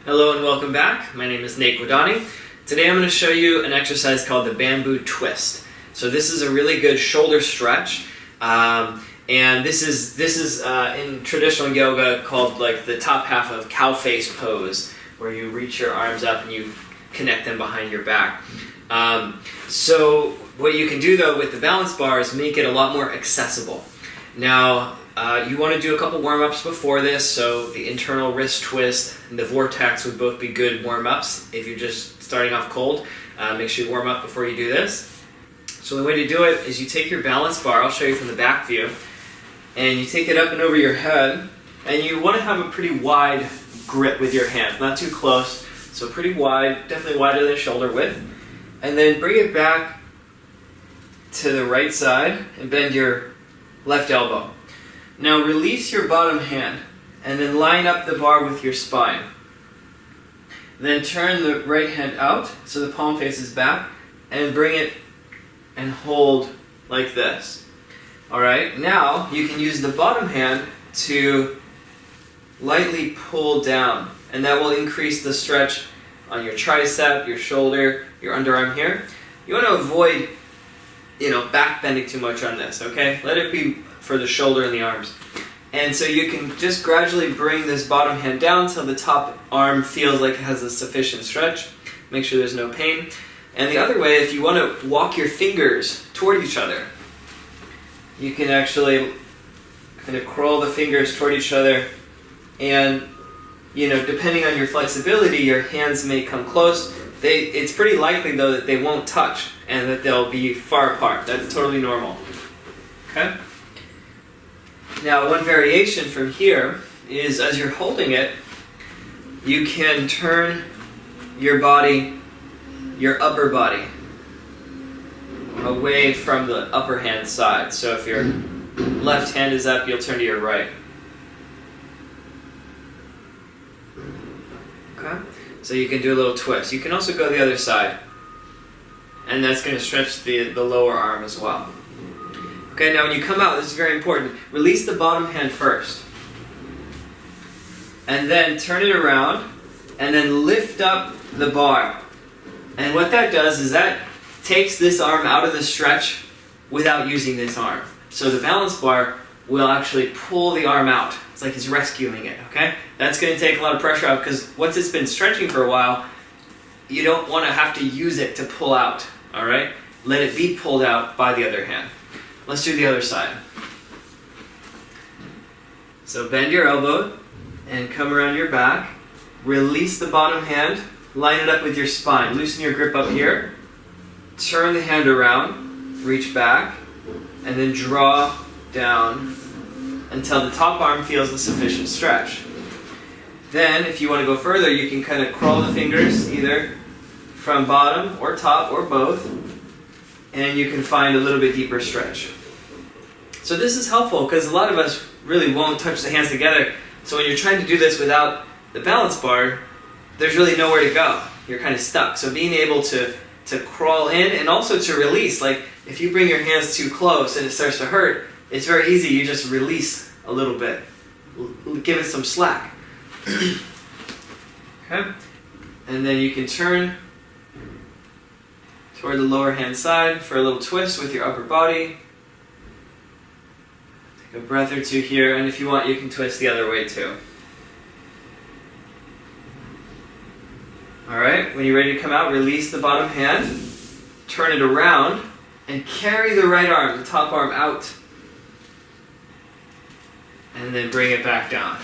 Hello and welcome back. My name is Nate Guadani. Today I'm going to show you an exercise called the bamboo twist. So this is a really good shoulder stretch, and this is in traditional yoga called like the top half of cow face pose, where you reach your arms up and you connect them behind your back. So what you can do though with the balance bar is make it a lot more accessible. Now you want to do a couple warm-ups before this, so the internal wrist twist and the vortex would both be good warm-ups. If you're just starting off cold, make sure you warm up before you do this. So the way to do it is you take your balance bar, I'll show you from the back view, and you take it up and over your head, and you want to have a pretty wide grip with your hands, not too close, so pretty wide, definitely wider than shoulder width, and then bring it back to the right side and bend your left elbow. Now release your bottom hand and then line up the bar with your spine. Then turn the right hand out so the palm faces back and bring it and hold like this. Alright, now you can use the bottom hand to lightly pull down, and that will increase the stretch on your tricep, your shoulder, your underarm here. You want to avoid back bending too much on this, okay? Let it be for the shoulder and the arms. And so you can just gradually bring this bottom hand down till the top arm feels like it has a sufficient stretch. Make sure there's no pain. And the other way, if you want to walk your fingers toward each other, you can actually kind of curl the fingers toward each other, and depending on your flexibility, your hands may come close. It's pretty likely though that they won't touch and that they'll be far apart. That's totally normal. Okay? Now one variation from here is, as you're holding it, you can turn your body, your upper body, away from the upper hand side. So if your left hand is up, you'll turn to your right. Okay? So you can do a little twist. You can also go the other side, and that's going to stretch the lower arm as well. Okay, now when you come out, this is very important. Release the bottom hand first, and then turn it around, and then lift up the bar. And what that does is that takes this arm out of the stretch without using this arm. So the balance bar will actually pull the arm out. It's like it's rescuing it, okay? That's going to take a lot of pressure out, because once it's been stretching for a while, you don't want to have to use it to pull out, all right? Let it be pulled out by the other hand. Let's do the other side. So bend your elbow and come around your back. Release the bottom hand. Line it up with your spine. Loosen your grip up here. Turn the hand around. Reach back. And then draw down until the top arm feels a sufficient stretch. Then, if you want to go further, you can kind of crawl the fingers either from bottom or top or both, and you can find a little bit deeper stretch. So this is helpful because a lot of us really won't touch the hands together. So when you're trying to do this without the balance bar, there's really nowhere to go. You're kind of stuck. So being able to crawl in and also to release, like if you bring your hands too close and it starts to hurt, it's very easy. You just release a little bit. Give it some slack. Okay? And then you can turn toward the lower hand side for a little twist with your upper body. Take a breath or two here, and if you want, you can twist the other way too. Alright, when you're ready to come out, release the bottom hand, turn it around, and carry the right arm, the top arm, out. And then bring it back down.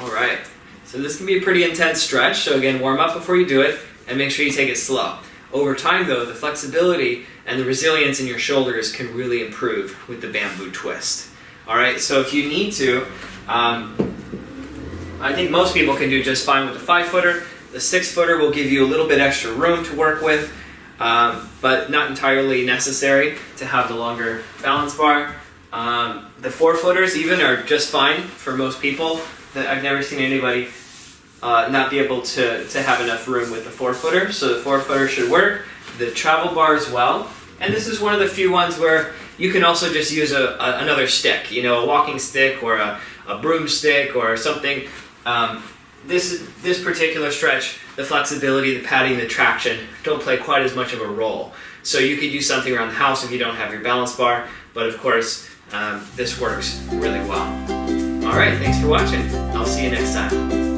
Alright, so this can be a pretty intense stretch, so again, warm up before you do it, and make sure you take it slow. Over time though, the flexibility and the resilience in your shoulders can really improve with the bamboo twist. Alright, so if you need to, I think most people can do just fine with the 5-footer. The 6-footer will give you a little bit extra room to work with, but not entirely necessary to have the longer balance bar. The 4-footers even are just fine for most people. I've never seen anybody not be able to have enough room with the 4-footer, so the 4-footer should work. The travel bar as well, and this is one of the few ones where you can also just use another stick, a walking stick or a broomstick or something. this particular stretch, the flexibility, the padding, the traction don't play quite as much of a role. So you could use something around the house if you don't have your balance bar, but of course, this works really well. All right, thanks for watching. I'll see you next time.